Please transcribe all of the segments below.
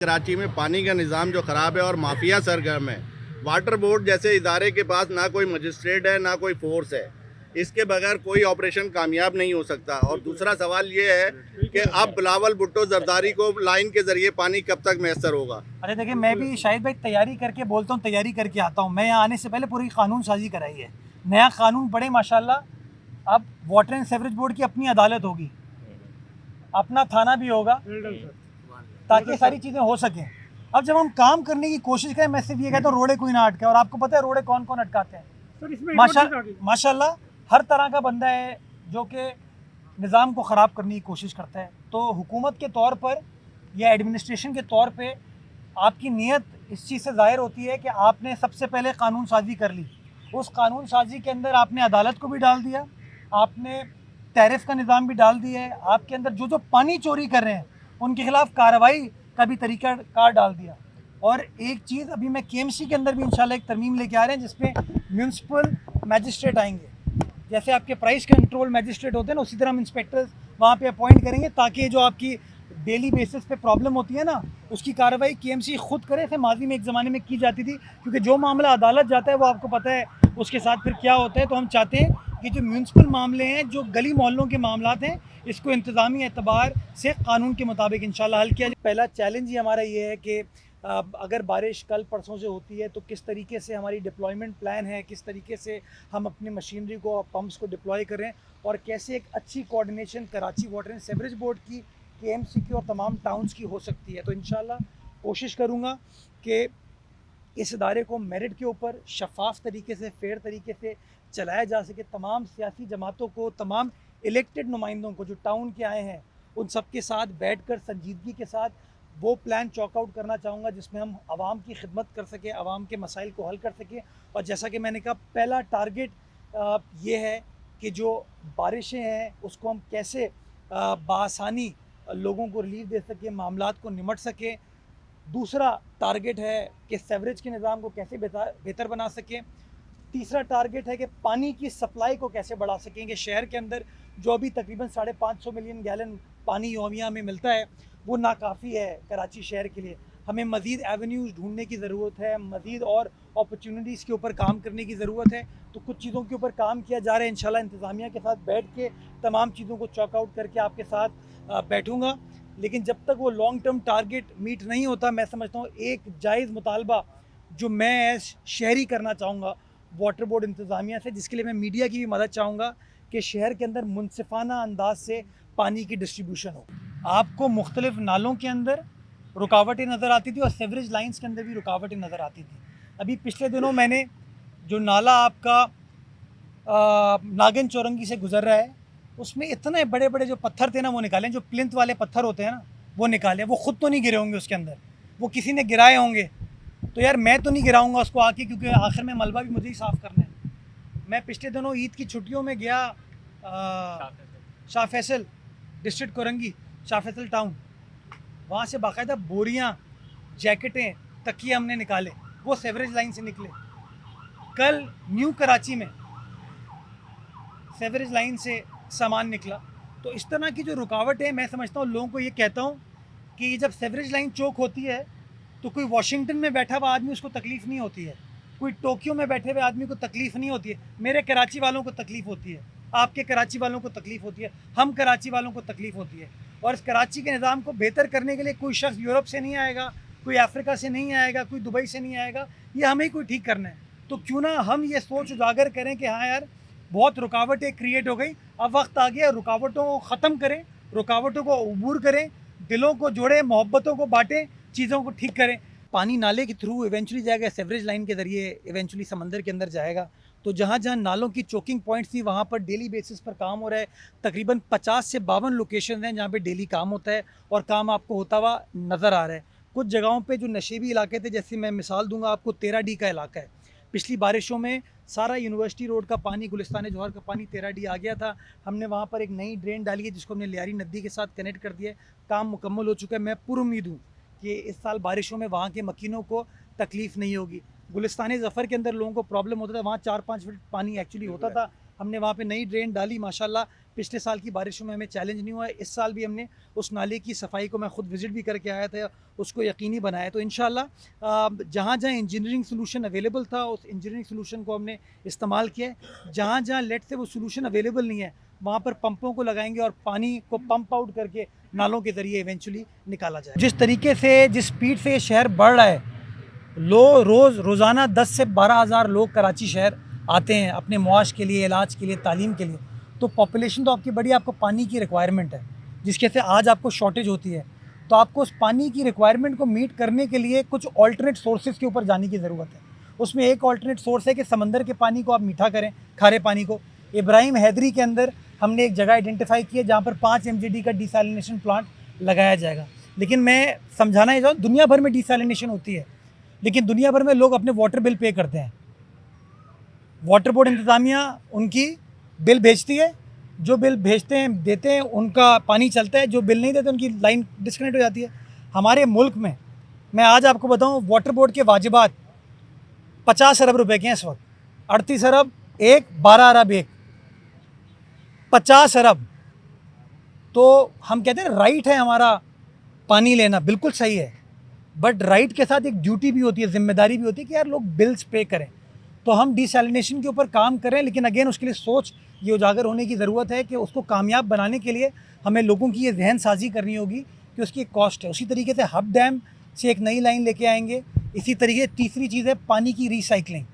कराची में पानी का निज़ाम जो ख़राब है और माफिया सरगर्म है। वाटर बोर्ड जैसे इदारे के पास ना कोई मजिस्ट्रेट है ना कोई फोर्स है, इसके बगैर कोई ऑपरेशन कामयाब नहीं हो सकता। और दूसरा सवाल ये है कि अब बिलावल भुट्टो जरदारी को लाइन के ज़रिए पानी कब तक मैसर होगा। अरे देखिए, मैं भी शाहिद भाई तैयारी करके बोलता हूँ, तैयारी करके आता हूँ। मैं यहाँ आने से पहले पूरी कानून साजी कराई है, नया कानून पढ़े माशाल्लाह। अब वाटर एंड सीवरेज बोर्ड की अपनी अदालत होगी, अपना थाना भी होगा, ताकि सारी चीज़ें हो सकें। अब जब हम काम करने की कोशिश करें, मैं सिर्फ ये कहता हूँ रोड़े कोई ना अटके। और आपको पता है रोड़े कौन कौन अटकाते हैं? माशाल्लाह हर तरह का बंदा है जो कि निज़ाम को ख़राब करने की कोशिश करता है। तो हुकूमत के तौर पर या एडमिनिस्ट्रेशन के तौर पे आपकी नीयत इस चीज़ से ज़ाहिर होती है कि आपने सबसे पहले कानून साजी कर ली। उस कानून साजी के अंदर आपने अदालत को भी डाल दिया, आपने टैरिफ का निज़ाम भी डाल दिया है, आपके अंदर जो जो पानी चोरी कर रहे हैं उनके खिलाफ कार्रवाई का भी तरीका कार डाल दिया। और एक चीज़ अभी मैं केएमसी के अंदर भी इंशाल्लाह एक तरमीम लेके आ रहे हैं जिसमें म्यूनसिपल मैजिस्ट्रेट आएंगे। जैसे आपके प्राइस कंट्रोल मैजिस्ट्रेट होते हैं ना, उसी तरह हम इंस्पेक्टर्स वहाँ पे अपॉइंट करेंगे, ताकि जो आपकी डेली बेसिस पे प्रॉब्लम होती है ना, उसकी कार्रवाई केएमसी खुद करे। ऐसे माजी में एक ज़माने में की जाती थी, क्योंकि जो मामला अदालत जाता है वो आपको पता है उसके साथ फिर क्या होता है। तो हम चाहते हैं कि जो म्यूनसिपल मामले हैं, जो गली मोहल्लों के मामलात हैं, इसको इंतज़ामी एतबार से कानून के मुताबिक इंशाल्लाह हल किया जाए। पहला चैलेंज ही हमारा ये है कि अगर बारिश कल परसों से होती है तो किस तरीके से हमारी डिप्लॉयमेंट प्लान है, किस तरीके से हम अपनी मशीनरी को, पंप्स को डिप्लॉय करें, और कैसे एक अच्छी coordination Karachi water and sewerage board की, केएमसी की और तमाम टाउन्स की हो सकती है। तो इंशाल्लाह कोशिश करूँगा कि इस इदारे को मेरिट के ऊपर शफाफ तरीके से, फेयर तरीके से चलाया जा सके। तमाम सियासी जमातों को, तमाम इलेक्टेड नुमाइंदों को जो टाउन के आए हैं, उन सब के साथ बैठकर संजीदगी के साथ वो प्लान चॉक आउट करना चाहूँगा जिसमें हम आवाम की खिदमत कर सकें, आवाम के मसाइल को हल कर सकें। और जैसा कि मैंने कहा, पहला टारगेट ये है कि जो बारिशें हैं उसको हम कैसे बआसानी लोगों को रिलीफ दे सकें, मामलात को निमट सकें। दूसरा टारगेट है कि सेवरेज के निज़ाम को कैसे बेहतर बना सकें। तीसरा टारगेट है कि पानी की सप्लाई को कैसे बढ़ा सकेंगे। शहर के अंदर जो अभी तकरीबन 550 मिलियन गैलन पानी यौमिया में मिलता है, वो नाकाफ़ी है कराची शहर के लिए। हमें मज़ीद एवेन्यूज़ ढूंढने की ज़रूरत है, मज़ीद और अपॉर्चुनिटीज़ के ऊपर काम करने की ज़रूरत है। तो कुछ चीज़ों के ऊपर काम किया जा रहा है। इंशाल्लाह इंतज़ामिया के साथ बैठ के तमाम चीज़ों को चॉक आउट करके आपके साथ बैठूँगा। लेकिन जब तक वो लॉन्ग टर्म टारगेट मीट नहीं होता, मैं समझता हूँ एक जायज़ मुतालबा जो मैं एज शहरी करना चाहूँगा वाटर बोर्ड इंतज़ामिया से, जिसके लिए मैं मीडिया की भी मदद चाहूँगा कि शहर के अंदर मुनसिफाना अंदाज से पानी की डिस्ट्रीब्यूशन हो। आपको मुख्तलिफ नालों के अंदर रुकावटें नज़र आती थी और सीवरेज लाइंस के अंदर भी रुकावटें नज़र आती थी। अभी पिछले दिनों मैंने जो नाला आपका नागन चौरंगी से गुजर रहा है, उसमें इतने बड़े बड़े जो पत्थर थे ना, वो निकाले, जो प्लिंथ वाले पत्थर होते हैं ना, वो निकाले। वो खुद तो नहीं गिरे होंगे उसके अंदर, वो किसी ने गिराए होंगे। तो यार मैं तो नहीं गिराऊंगा उसको आके, क्योंकि आखिर में मलबा भी मुझे ही साफ़ करना है। मैं पिछले दिनों ईद की छुट्टियों में गया शाह फैसल डिस्ट्रिक्ट कोरंगी, शाह फैसल टाउन। वहाँ से बाकायदा बोरियाँ, जैकेटें, तकिए हमने निकाले, वो सेवरेज लाइन से निकले। कल न्यू कराची में सेवरेज लाइन से सामान निकला। तो इस तरह की जो रुकावट है, मैं समझता हूँ, लोगों को ये कहता हूँ कि जब सेवरेज लाइन चोक होती है तो कोई वाशिंगटन में बैठा हुआ आदमी उसको तकलीफ़ नहीं होती है, कोई टोक्यो में बैठे हुए आदमी को तकलीफ़ नहीं होती है। मेरे कराची वालों को तकलीफ़ होती है, आपके कराची वालों को तकलीफ़ होती है, हम कराची वालों को तकलीफ़ होती है। और इस कराची के निज़ाम को बेहतर करने के लिए कोई शख्स यूरोप से नहीं आएगा, कोई अफ्रीका से नहीं आएगा, कोई दुबई से नहीं आएगा, ये हमें ही कोई ठीक करना है। तो क्यों ना हम ये सोच उजागर करें कि हाँ यार, बहुत रुकावटें क्रिएट हो गई, अब वक्त आ गया रुकावटों को ख़त्म करें, रुकावटों को अबूर करें, दिलों को जोड़ें, मोहब्बतों को बांटें, चीज़ों को ठीक करें। पानी नाले के थ्रू इवेंचुअली जाएगा, सेवरेज लाइन के ज़रिए इवेंचुअली समंदर के अंदर जाएगा। तो जहाँ जहाँ नालों की चोकिंग पॉइंट्स थी, वहाँ पर डेली बेसिस पर काम हो रहा है। तकरीबन 50 से 52 लोकेशन हैं जहाँ पे डेली काम होता है, और काम आपको होता हुआ नज़र आ रहा है। कुछ जगहों पे जो नशेबी इलाके थे, जैसे मैं मिसाल दूंगा आपको, 13D का इलाका है। पिछली बारिशों में सारा यूनिवर्सिटी रोड का पानी, गुलिस्तान जौहर का पानी 13D आ गया था। हमने वहाँ पर एक नई ड्रेन डाली है जिसको हमने लियारी नदी के साथ कनेक्ट कर दिया है। काम मुकम्मल हो चुका है। मैं पुरुम्मीद हूँ कि इस साल बारिशों में वहाँ के मकीनों को तकलीफ़ नहीं होगी। गुलिस्तान ज़फ़र के अंदर लोगों को प्रॉब्लम होता था, वहाँ 4-5 फीट पानी एक्चुअली होता था। हमने वहाँ पे नई ड्रेन डाली, माशाल्लाह पिछले साल की बारिशों में हमें चैलेंज नहीं हुआ है। इस साल भी हमने उस नाले की सफाई को मैं खुद विज़िट भी करके आया था, उसको यकीनी बनाया। तो इंशाल्लाह जहाँ जहाँ इंजीनियरिंग सोल्यूशन अवेलेबल था उस इंजीनियरिंग सोल्यूशन को हमने इस्तेमाल किया है। जहाँ जहाँ लेट से वो सोल्यूशन अवेलेबल नहीं है वहाँ पर पंपों को लगाएंगे और पानी को पंप आउट करके नालों के ज़रिए इवेंचुअली निकाला जाए। जिस तरीके से जिस स्पीड से ये शहर बढ़ रहा है, रोज़ाना 10 से 12 हज़ार लोग कराची शहर आते हैं अपने मुआश के लिए, इलाज के लिए, तालीम के लिए। तो पॉपुलेशन तो आपकी बड़ी, आपको पानी की रिक्वायरमेंट है जिसके से आज आपको शॉर्टेज होती है। तो आपको उस पानी की रिक्वायरमेंट को मीट करने के लिए कुछ ऑल्टरनेट सोर्सेज के ऊपर जाने की ज़रूरत है। उसमें एक ऑल्टरनेट सोर्स है कि समंदर के पानी को आप मीठा करें, खारे पानी को। इब्राहिम हैदरी के अंदर हमने एक जगह आइडेंटिफाई की है जहाँ पर 5 MGD का डिसैलिनेशन प्लांट लगाया जाएगा। लेकिन मैं समझाना ही चाहूँ, दुनिया भर में डिसैलिनेशन होती है लेकिन दुनिया भर में लोग अपने वाटर बिल पे करते हैं। वाटर बोर्ड इंतज़ामिया उनकी बिल भेजती है, जो बिल भेजते हैं देते हैं, उनका पानी चलता है, जो बिल नहीं देते उनकी लाइन डिस्कनेक्ट हो जाती है। हमारे मुल्क में मैं आज आपको बताऊं, वाटर बोर्ड के वाजिबात 50 अरब रुपए के हैं इस वक्त। 38 अरब एक, 12 अरब एक, 50 अरब। तो हम कहते हैं राइट है हमारा पानी लेना, बिल्कुल सही है, बट राइट के साथ एक ड्यूटी भी होती है, जिम्मेदारी भी होती है कि यार लोग बिल्स पे करें। तो हम डिसैलिनेशन के ऊपर काम करें, लेकिन अगेन उसके लिए सोच ये उजागर होने की ज़रूरत है कि उसको कामयाब बनाने के लिए हमें लोगों की ये जहन साजी करनी होगी कि उसकी एक कॉस्ट है। उसी तरीके से हब डैम से एक नई लाइन लेके आएंगे। इसी तरीके तीसरी चीज़ है पानी की रिसाइकलिंग,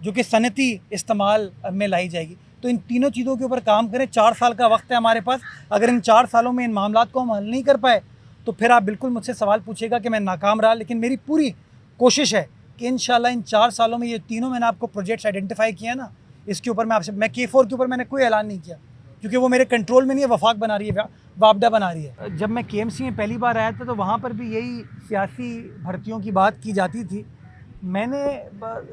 जो कि सनती इस्तेमाल में लाई जाएगी। तो इन तीनों चीज़ों के ऊपर काम करें। 4 साल का वक्त है हमारे पास। अगर इन 4 सालों में इन मामलात को हम हल नहीं कर पाए तो फिर आप बिल्कुल मुझसे सवाल पूछेगा कि मैं नाकाम रहा। लेकिन मेरी पूरी कोशिश है कि इंशाल्लाह इन 4 सालों में ये तीनों मैंने आपको प्रोजेक्ट्स आइडेंटिफाई किया ना, इसके ऊपर मैं K4 के ऊपर मैंने कोई ऐलान नहीं किया क्योंकि वो मेरे कंट्रोल में नहीं है। वफाक बना रही है, वापडा बना रही है। जब मैं KMC में पहली बार आया था तो वहाँ पर भी यही सियासी भर्तियों की बात की जाती थी। मैंने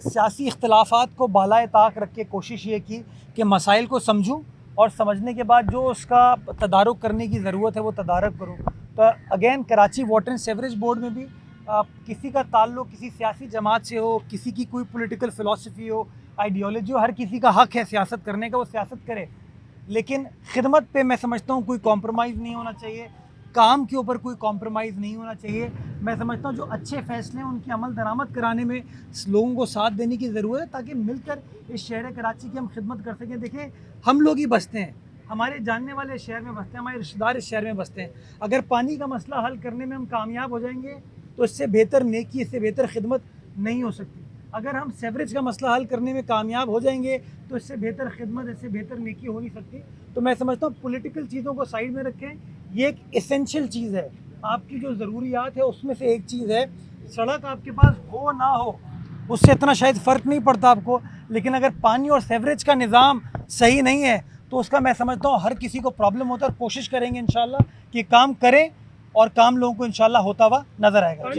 सियासी इख्तलाफात को बालाए ताक रख के कोशिश ये की कि मसाइल को समझूं और समझने के बाद जो उसका तदारुक करने की ज़रूरत है वो तदारुक करूं। तो again Karachi water and sewerage board में भी किसी का ताल्लुक़ किसी सियासी जमात से हो, किसी की कोई पॉलिटिकल फ़िलासफ़ी हो, आइडियोलॉजी हो, हर किसी का हक़ है सियासत करने का, वो सियासत करे। लेकिन खिदमत पे मैं समझता हूँ कोई कॉम्प्रोमाइज़ नहीं होना चाहिए, काम के ऊपर कोई कॉम्प्रोमाइज़ नहीं होना चाहिए। मैं समझता हूँ जो अच्छे फ़ैसले हैं उनकी अमल दरामद कराने में लोगों को साथ देने की ज़रूरत है ताकि मिलकर इस शहर कराची की हम खिदमत कर सकें। देखें, हम लोग ही बसते हैं, हमारे जानने वाले शहर में बसते हैं, हमारे रिश्तेदार इस शहर में बसते हैं। अगर पानी का मसला हल करने में हम कामयाब हो जाएंगे तो इससे बेहतर नेकी, इससे बेहतर खिदमत नहीं हो सकती। अगर हम सेवरेज का मसला हल करने में कामयाब हो जाएंगे तो इससे बेहतर खिदमत, इससे बेहतर नेकी हो नहीं सकती। तो मैं समझता हूँ पॉलिटिकल चीज़ों को साइड में रखें, ये एक एसेंशियल चीज़ है। आपकी जो ज़रूरियात है उसमें से एक चीज़ है। सड़क आपके पास हो ना हो उससे इतना शायद फ़र्क नहीं पड़ता आपको, लेकिन अगर पानी और सेवरेज का निज़ाम सही नहीं है तो उसका मैं समझता हूँ हर किसी को प्रॉब्लम होता है। और कोशिश करेंगे इंशाल्लाह कि काम करें और काम लोगों को इंशाल्लाह होता हुआ नज़र आएगा।